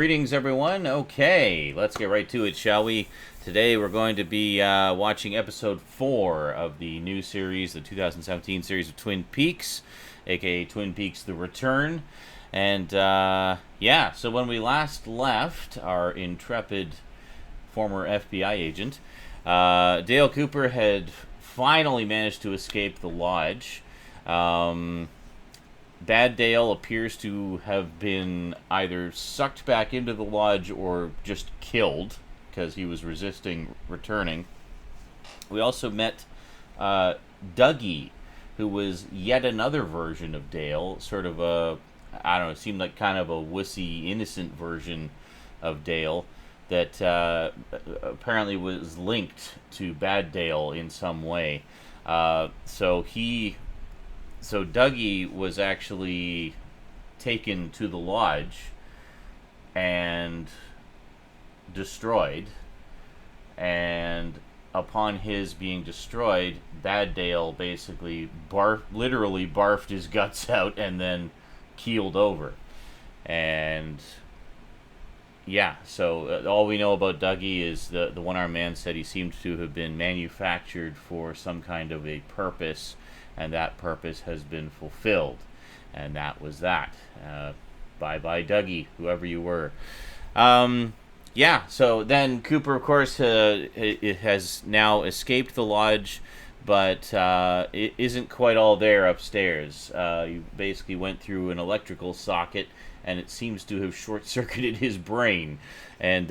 Greetings, everyone. Okay, let's get right to it, shall we? Today we're going to be watching episode 4 of the new series, the 2017 series of Twin Peaks, aka Twin Peaks The Return. And yeah, so when we last left our intrepid former FBI agent, Dale Cooper had finally managed to escape the lodge. Bad Dale appears to have been either sucked back into the lodge or just killed because he was resisting returning. We also met Dougie, who was yet another version of Dale, sort of a, I don't know, it seemed like kind of a wussy, innocent version of Dale that apparently was linked to Bad Dale in some way. So Dougie was actually taken to the lodge and destroyed. And upon his being destroyed, Bad Dale basically literally barfed his guts out and then keeled over. And yeah, so all we know about Dougie is the one-armed man said he seemed to have been manufactured for some kind of a purpose, and that purpose has been fulfilled. And that was that. Bye-bye, Dougie, whoever you were. Yeah, so then Cooper, of course, it has now escaped the lodge, but it isn't quite all there upstairs. He basically went through an electrical socket, and it seems to have short-circuited his brain. And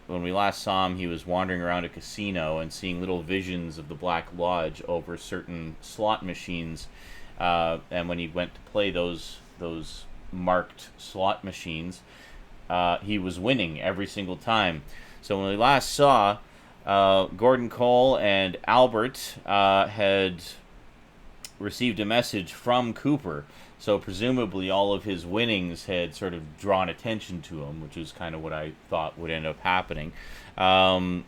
when we last saw him, he was wandering around a casino and seeing little visions of the Black Lodge over certain slot machines. And when he went to play those marked slot machines, he was winning every single time. So when we last saw, Gordon Cole and Albert had received a message from Cooper. So presumably all of his winnings had sort of drawn attention to him, which is kind of what I thought would end up happening. I'm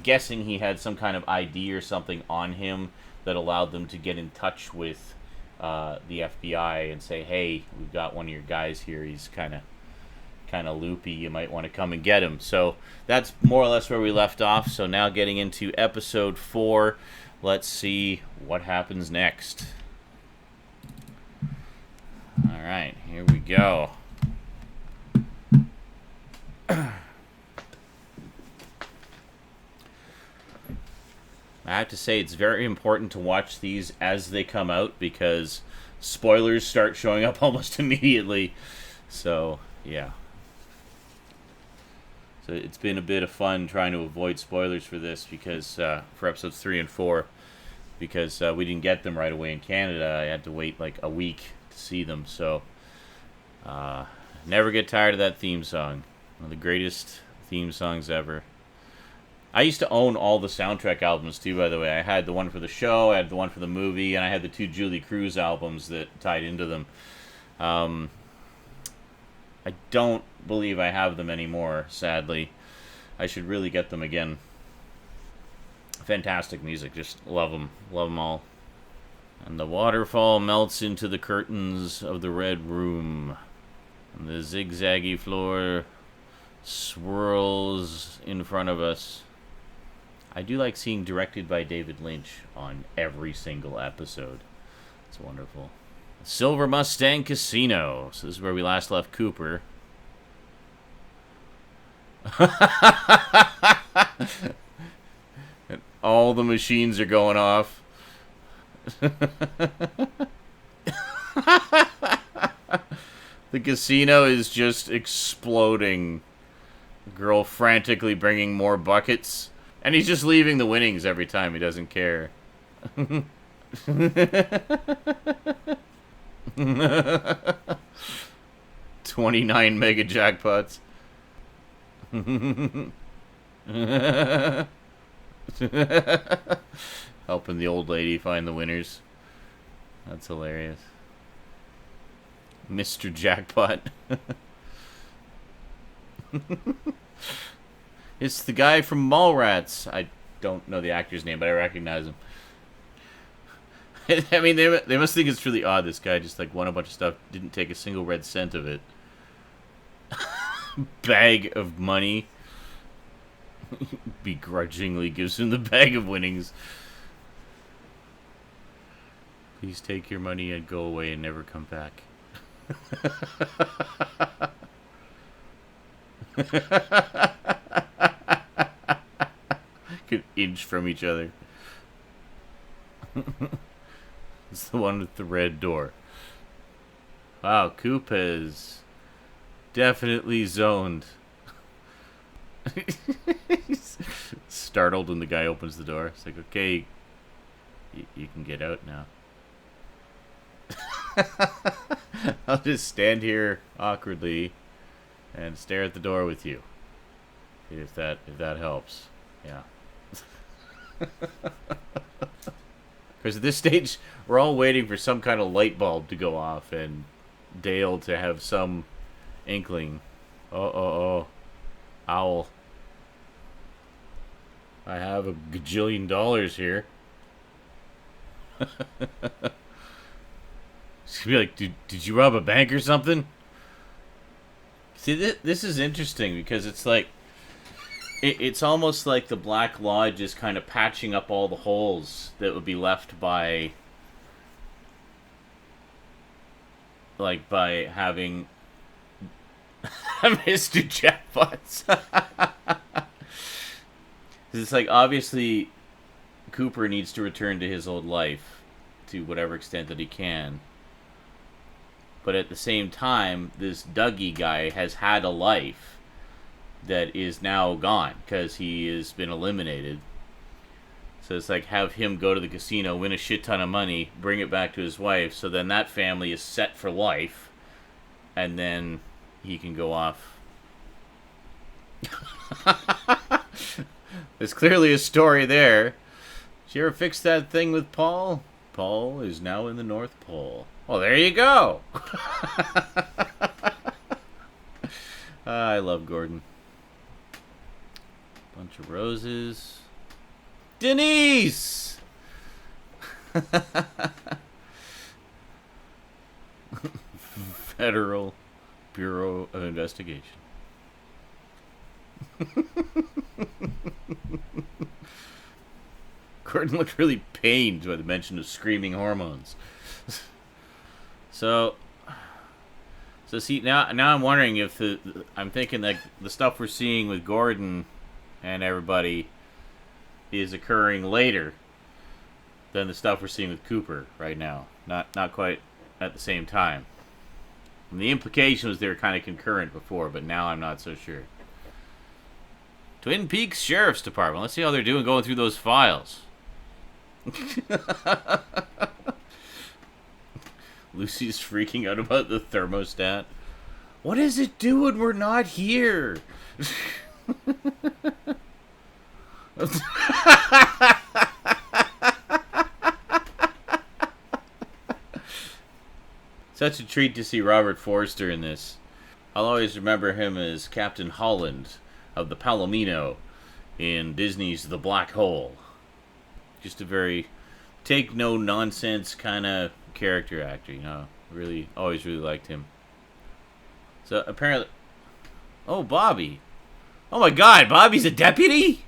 guessing he had some kind of ID or something on him that allowed them to get in touch with the FBI and say, hey, we've got one of your guys here. He's kind of loopy. You might want to come and get him. So that's more or less where we left off. So now getting into episode 4, let's see what happens next. All right, here we go. I have to say it's very important to watch these as they come out because spoilers start showing up almost immediately. So, yeah. So it's been a bit of fun trying to avoid spoilers for this because for episodes 3 and 4 because we didn't get them right away in Canada. I had to wait like a week to see them. So never get tired of that theme song. One of the greatest theme songs ever. I used to own all the soundtrack albums too, by the way. I had the one for the show, I had the one for the movie, and I had the 2 Julie Cruz albums that tied into them. I don't believe I have them anymore, sadly. I should really get them again. Fantastic music, just love them all. And the waterfall melts into the curtains of the red room. And the zigzaggy floor swirls in front of us. I do like seeing directed by David Lynch on every single episode. It's wonderful. Silver Mustang Casino. So this is where we last left Cooper. And all the machines are going off. The casino is just exploding. Girl frantically bringing more buckets. And he's just leaving the winnings every time. He doesn't care. 29 mega jackpots. Helping the old lady find the winners. That's hilarious. Mr. Jackpot. It's the guy from Mallrats. I don't know the actor's name, but I recognize him. I mean, they must think it's really odd. This guy just like won a bunch of stuff, didn't take a single red cent of it. bag of money. Begrudgingly gives him the bag of winnings. Please take your money and go away and never come back. Could inch from each other. It's the one with the red door. Wow, Coop has definitely zoned. He's startled when the guy opens the door. It's like, okay, you can get out now. I'll just stand here awkwardly and stare at the door with you. If that helps. Yeah. Because at this stage, we're all waiting for some kind of light bulb to go off and Dale to have some inkling. Owl. I have a gajillion dollars here. She's gonna be like, did you rob a bank or something? See, this is interesting because it's like, it's almost like the Black Lodge is kind of patching up all the holes that would be left by, like, by having Mr. Jackpots. It's like, obviously, Cooper needs to return to his old life to whatever extent that he can. But at the same time, this Dougie guy has had a life that is now gone because he has been eliminated. So it's like, have him go to the casino, win a shit ton of money, bring it back to his wife, so then that family is set for life, and then he can go off. There's clearly a story there. Did you ever fix that thing with Paul? Paul is now in the North Pole. Well, there you go. I love Gordon. Bunch of roses. Denise! Federal Bureau of Investigation. Gordon looked really pained by the mention of screaming hormones. So see, now I'm wondering if I'm thinking that the stuff we're seeing with Gordon and everybody is occurring later than the stuff we're seeing with Cooper right now. Not quite at the same time. And the implication was they were kind of concurrent before, but now I'm not so sure. Twin Peaks Sheriff's Department. Let's see how they're doing going through those files. Lucy's freaking out about the thermostat. What does it do when we're not here? Such a treat to see Robert Forster in this. I'll always remember him as Captain Holland of the Palomino in Disney's The Black Hole. Just a very take-no-nonsense kind of character actor, you know. Really, always really liked him. So, apparently... Oh, Bobby. Oh my god, Bobby's a deputy?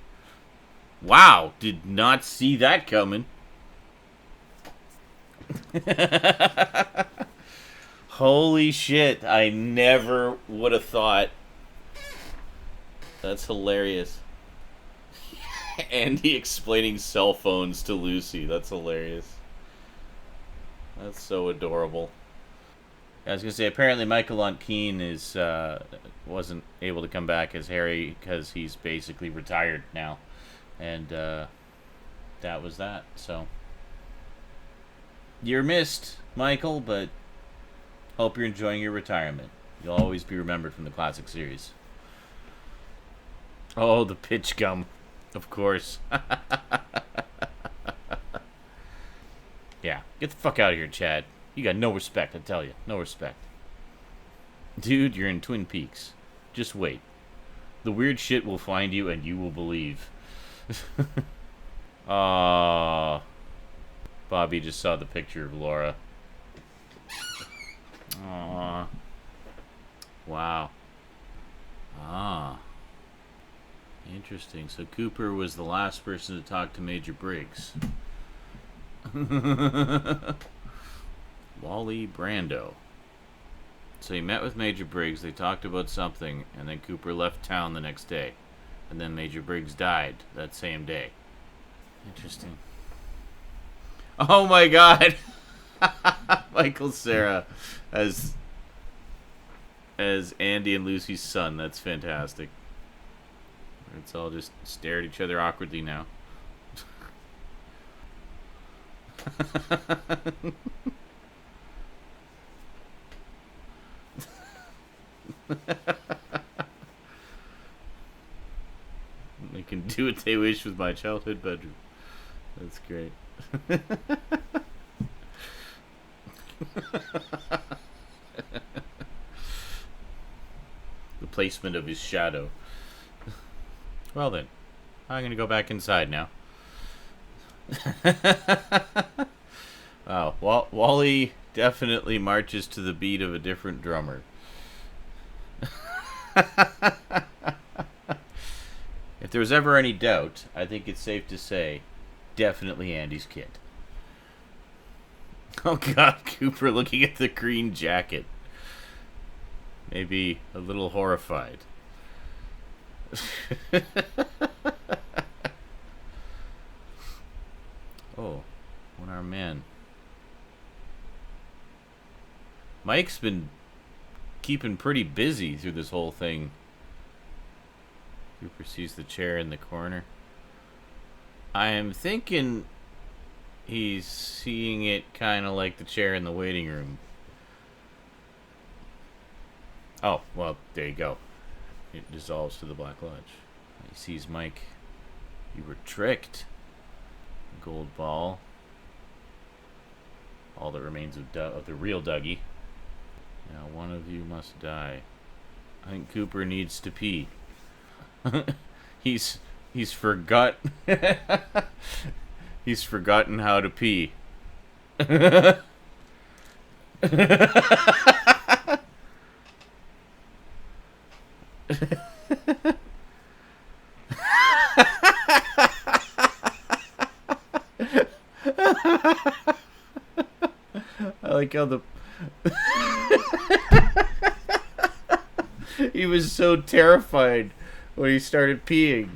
Wow, did not see that coming. Holy shit, I never would have thought. That's hilarious. Andy explaining cell phones to Lucy. That's hilarious. That's so adorable. I was gonna say, apparently Michael Lonkeen wasn't able to come back as Harry because he's basically retired now, and that was that. So you're missed, Michael, but hope you're enjoying your retirement. You'll always be remembered from the classic series. Oh, the pitch gum. Of course. Yeah, get the fuck out of here, Chad. You got no respect, I tell you. No respect. Dude, you're in Twin Peaks. Just wait. The weird shit will find you and you will believe. Bobby just saw the picture of Laura. Aww. Wow. Interesting. So Cooper was the last person to talk to Major Briggs. Wally Brando. So he met with Major Briggs, they talked about something, and then Cooper left town the next day. And then Major Briggs died that same day. Interesting. Oh my god! Michael Cera as Andy and Lucy's son. That's fantastic. Let's all just stare at each other awkwardly now. They can do what they wish with my childhood bedroom. That's great. The placement of his shadow. Well then, I'm gonna go back inside now. Wow, Wally definitely marches to the beat of a different drummer. If there was ever any doubt, I think it's safe to say, definitely Andy's kid. Oh god, Cooper looking at the green jacket. Maybe a little horrified. Oh, one-armed man. Mike's been keeping pretty busy through this whole thing. Cooper sees the chair in the corner. I am thinking he's seeing it kind of like the chair in the waiting room. Oh, well, there you go. It dissolves to the Black Lodge. He sees Mike. You were tricked. Gold ball. All that remains of the real Dougie. Now one of you must die. I think Cooper needs to pee. He's forgot. He's forgotten how to pee. I like how the he was so terrified when he started peeing.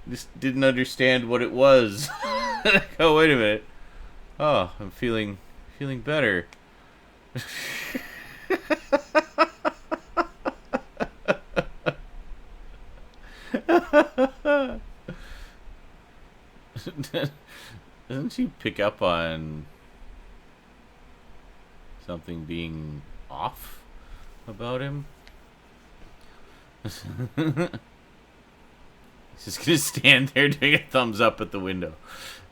Just didn't understand what it was. Oh, wait a minute. Oh, I'm feeling better. Doesn't she pick up on something being off about him? He's just gonna stand there doing a thumbs up at the window.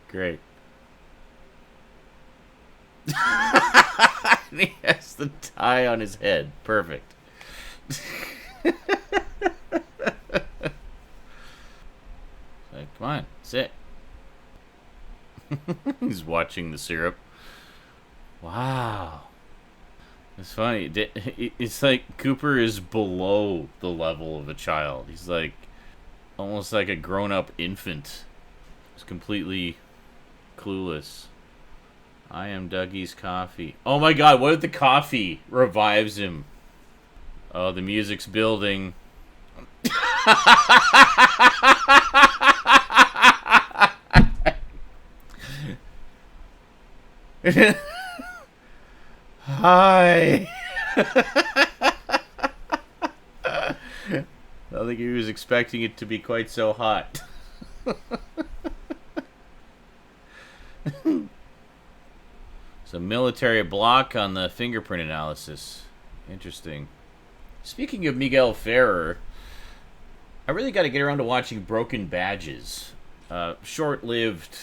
Great. He has the tie on his head. Perfect. Like, come on, sit. He's watching the syrup. Wow. It's funny. It's like Cooper is below the level of a child. He's like almost like a grown-up infant. He's completely clueless. I am Dougie's coffee. Oh my god, what if the coffee revives him? Oh, the music's building. Hi. I don't think he was expecting it to be quite so hot. It's a military block on the fingerprint analysis. Interesting. Speaking of Miguel Ferrer, I really got to get around to watching Broken Badges. Short-lived,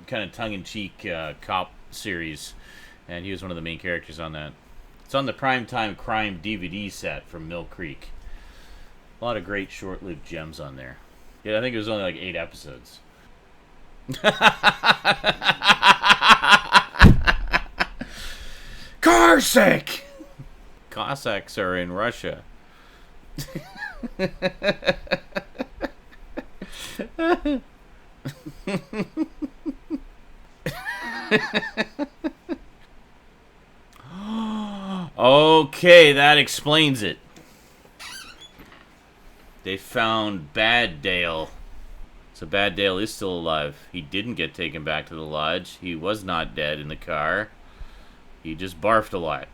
kind of tongue-in-cheek cop series. And he was one of the main characters on that. It's on the Primetime Crime DVD set from Mill Creek. A lot of great short-lived gems on there. Yeah, I think it was only like 8 episodes. Cossack! Cossacks are in Russia. Okay, that explains it. They found Bad Dale. So Bad Dale is still alive. He didn't get taken back to the lodge. He was not dead in the car. He just barfed a lot.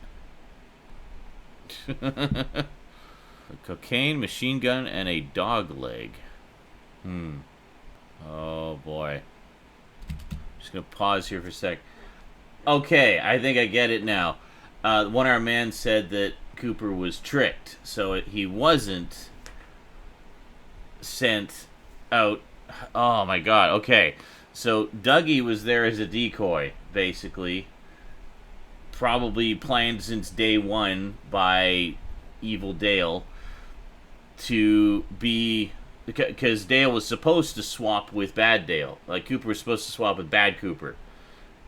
A cocaine, machine gun, and a dog leg. Oh boy. Just gonna pause here for a sec. Okay, I think I get it now. One of our man said that Cooper was tricked, so he wasn't sent out. Oh my god, okay. So Dougie was there as a decoy, basically. Probably planned since day one by Evil Dale to be. Because Dale was supposed to swap with Bad Dale. Like, Cooper was supposed to swap with Bad Cooper.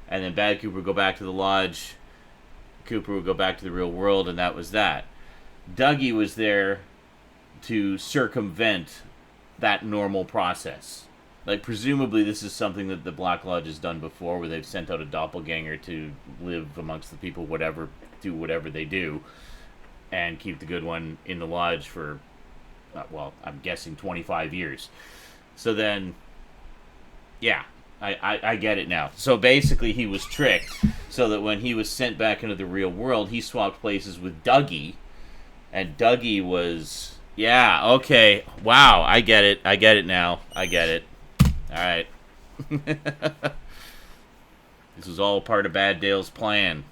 And then Bad Cooper would go back to the lodge. Cooper would go back to the real world, and that was that. Dougie was there to circumvent that normal process. Like, presumably this is something that the Black Lodge has done before, where they've sent out a doppelganger to live amongst the people, do whatever they do, and keep the good one in the lodge for, well, I'm guessing 25 years. So then, yeah, I get it now. So basically he was tricked, so that when he was sent back into the real world, he swapped places with Dougie, and Dougie was, yeah, okay, wow, I get it now, I get it. Alright. This was all part of Bad Dale's plan.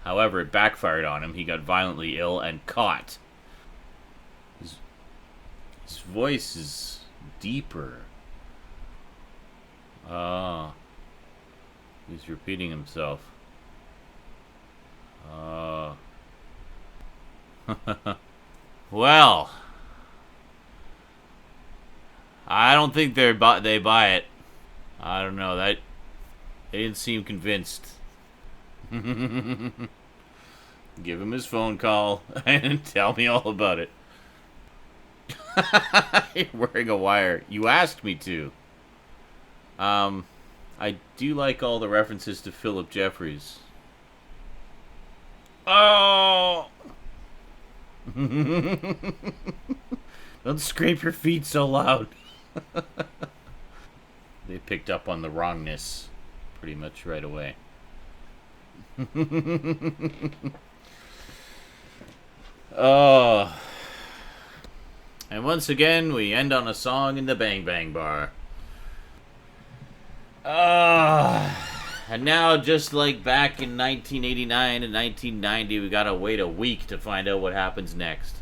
However, it backfired on him. He got violently ill and caught. His voice is deeper. Oh. He's repeating himself. Oh. Well, I don't think they buy it. I don't know. They didn't seem convinced. Give him his phone call and tell me all about it. You're wearing a wire. You asked me to. I do like all the references to Philip Jeffries. Oh! Don't scrape your feet so loud. They picked up on the wrongness pretty much right away. Oh. And once again, we end on a song in the Bang Bang Bar. And now, just like back in 1989 and 1990, we gotta wait a week to find out what happens next.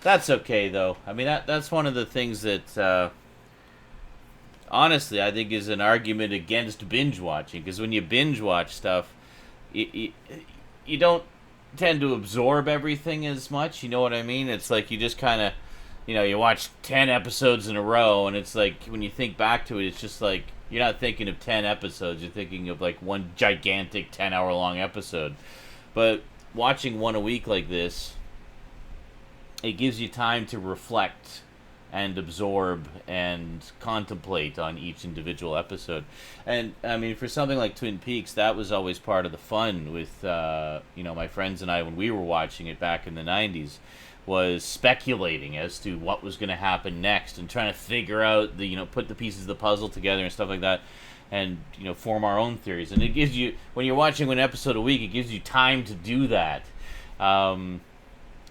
That's okay, though. I mean, that's one of the things that, honestly, I think is an argument against binge watching. Because when you binge watch stuff, you don't tend to absorb everything as much. You know what I mean? It's like you just kind of, you watch 10 episodes in a row, and it's like, when you think back to it, it's just like, you're not thinking of 10 episodes, you're thinking of like one gigantic 10-hour-long episode. But watching one a week like this, it gives you time to reflect and absorb and contemplate on each individual episode. And, I mean, for something like Twin Peaks, that was always part of the fun with, my friends and I, when we were watching it back in the 90s, was speculating as to what was going to happen next and trying to figure out, put the pieces of the puzzle together and stuff like that, and, form our own theories. And it gives you, when you're watching one episode a week, it gives you time to do that.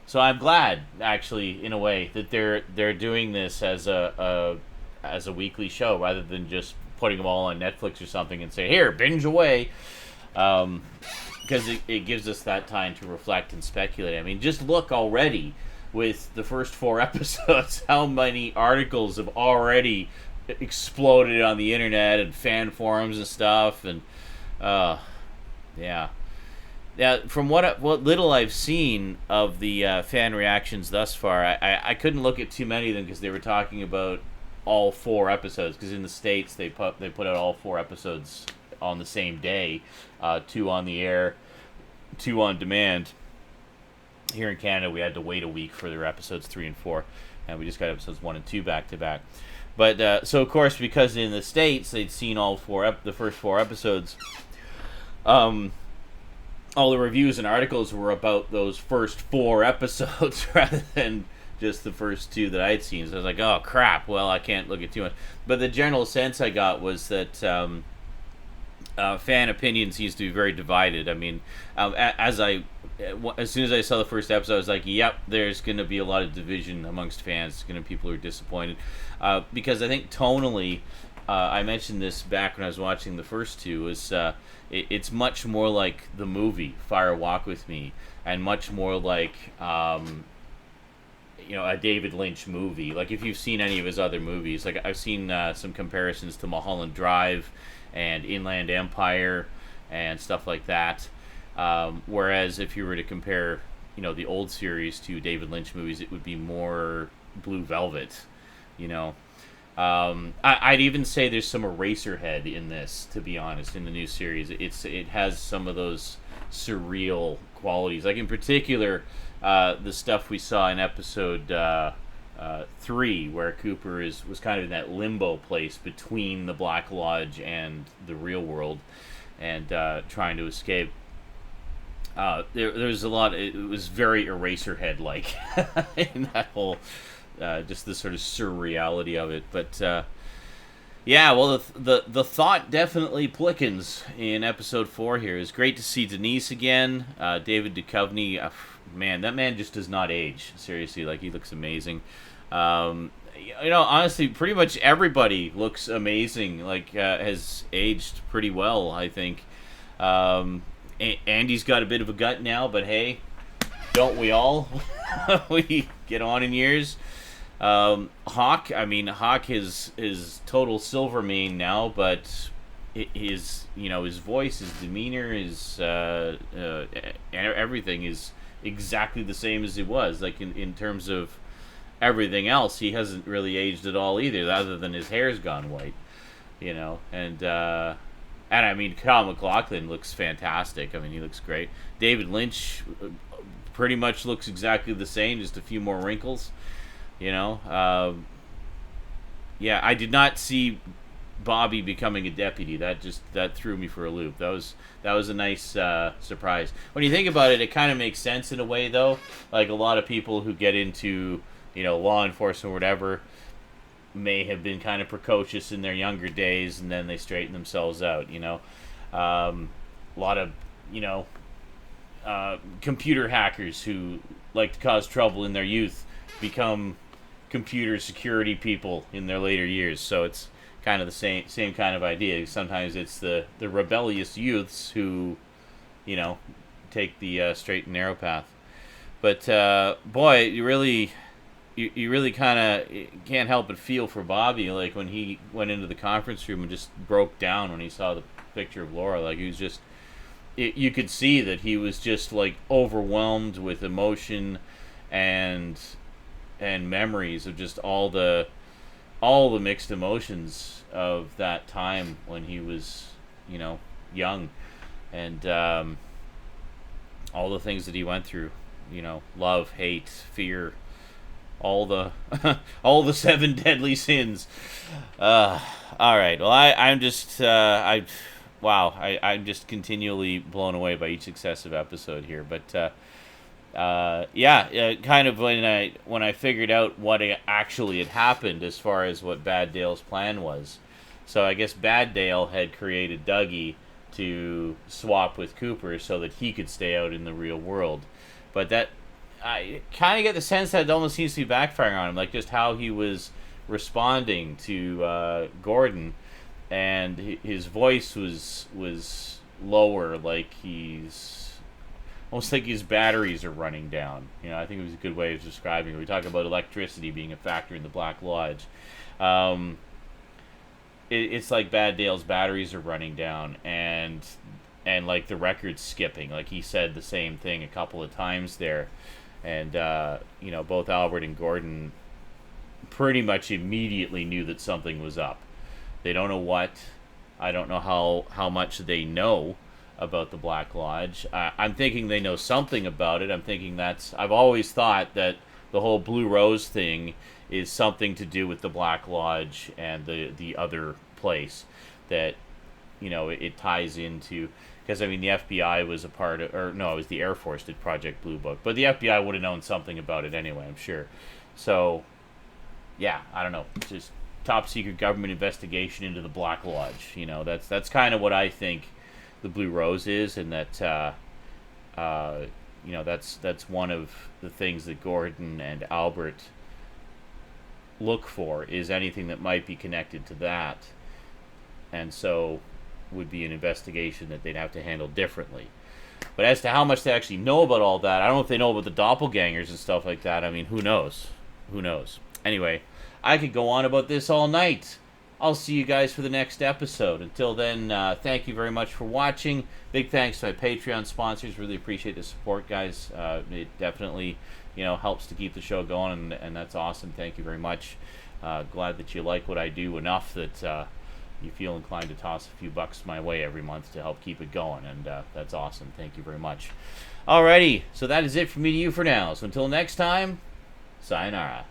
So I'm glad, actually, in a way, that they're doing this as a weekly show rather than just putting them all on Netflix or something and say, here, binge away. Because it gives us that time to reflect and speculate. I mean, just look already with the first 4 episodes how many articles have already exploded on the internet and fan forums and stuff. And, yeah. Now, from what little I've seen of the fan reactions thus far, I couldn't look at too many of them because they were talking about all 4 episodes. Because in the States, they put out all 4 episodes on the same day, 2 on the air, 2 on demand. Here in Canada, we had to wait a week for their episodes 3 and 4, and we just got episodes 1 and 2 back to back. But so of course, because in the States they'd seen all the first 4 episodes, um, all the reviews and articles were about those first 4 episodes rather than just the first 2 that I'd seen. So I was like, oh crap! Well, I can't look at too much. But the general sense I got was that fan opinion seems to be very divided. I mean, as soon as I saw the first episode, I was like, "Yep, there's going to be a lot of division amongst fans. There's going to be people who are disappointed," because I think tonally, I mentioned this back when I was watching the first 2. It's much more like the movie Fire Walk with Me, and much more like a David Lynch movie. Like if you've seen any of his other movies, like I've seen some comparisons to Mulholland Drive and Inland Empire and stuff like that. Whereas if you were to compare, the old series to David Lynch movies, it would be more Blue Velvet. I'd even say there's some Eraserhead in this, to be honest, in the new series. It has some of those surreal qualities. Like in particular, the stuff we saw in episode 3, where Cooper was kind of in that limbo place between the Black Lodge and the real world, and trying to escape. There's a lot. It was very Eraserhead-like in that whole, just the sort of surreality of it. But yeah, well, the thought definitely plickens in episode 4 here. It's great to see Denise again. David Duchovny, man, that man just does not age. Seriously, like he looks amazing. Honestly, pretty much everybody looks amazing. Like has aged pretty well, I think. Andy's got a bit of a gut now, but hey, don't we all? We get on in years. Hawk is total Silvermane now, but his voice, his demeanor, his everything is exactly the same as it was. Like in terms of everything else, he hasn't really aged at all either, other than his hair's gone white, and I mean, Kyle MacLachlan looks fantastic. I mean, he looks great. David Lynch pretty much looks exactly the same, just a few more wrinkles. Yeah, I did not see Bobby becoming a deputy. That threw me for a loop. That was a nice surprise. When you think about it, it kind of makes sense in a way, though. Like a lot of people who get into law enforcement or whatever may have been kind of precocious in their younger days, and then they straighten themselves out. A lot of computer hackers who like to cause trouble in their youth become computer security people in their later years. So it's kind of the same kind of idea. Sometimes it's the rebellious youths who take the straight and narrow path. But boy, you really kind of can't help but feel for Bobby. Like when he went into the conference room and just broke down when he saw the picture of Laura. Like he was just, you could see that he was just like overwhelmed with emotion and memories of just all the mixed emotions of that time when he was young, and all the things that he went through. Love, hate, fear, all the all the 7 deadly sins. All right. Well, I'm just I'm just continually blown away by each successive episode here. But kind of when I figured out what actually had happened as far as what Bad Dale's plan was. So I guess Bad Dale had created Dougie to swap with Cooper so that he could stay out in the real world. But that, I kind of get the sense that it almost seems to be backfiring on him, like just how he was responding to Gordon, and his voice was lower, like almost like his batteries are running down. I think it was a good way of describing it. We talk about electricity being a factor in the Black Lodge. It's like Bad Dale's batteries are running down, and like the record's skipping. Like he said the same thing a couple of times there. And, both Albert and Gordon pretty much immediately knew that something was up. They don't know what. I don't know how much they know about the Black Lodge. I'm thinking they know something about it. I'm thinking I've always thought that the whole Blue Rose thing is something to do with the Black Lodge and the other place that, it ties into. Because, I mean, the FBI was a part of, or no, it was the Air Force did Project Blue Book. But the FBI would have known something about it anyway, I'm sure. So, yeah, I don't know. Just top secret government investigation into the Black Lodge. That's kind of what I think the Blue Rose is, and that, that's one of the things that Gordon and Albert look for, is anything that might be connected to that. And so would be an investigation that they'd have to handle differently. But as to how much they actually know about all that, I don't know if they know about the doppelgangers and stuff like that. I mean, who knows? Who knows? Anyway, I could go on about this all night. I'll see you guys for the next episode. Until then, thank you very much for watching. Big thanks to my Patreon sponsors. Really appreciate the support, guys. It definitely, helps to keep the show going, and that's awesome. Thank you very much. Glad that you like what I do enough that you feel inclined to toss a few bucks my way every month to help keep it going, and that's awesome. Thank you very much. Alrighty, so that is it from me to you for now. So until next time, sayonara.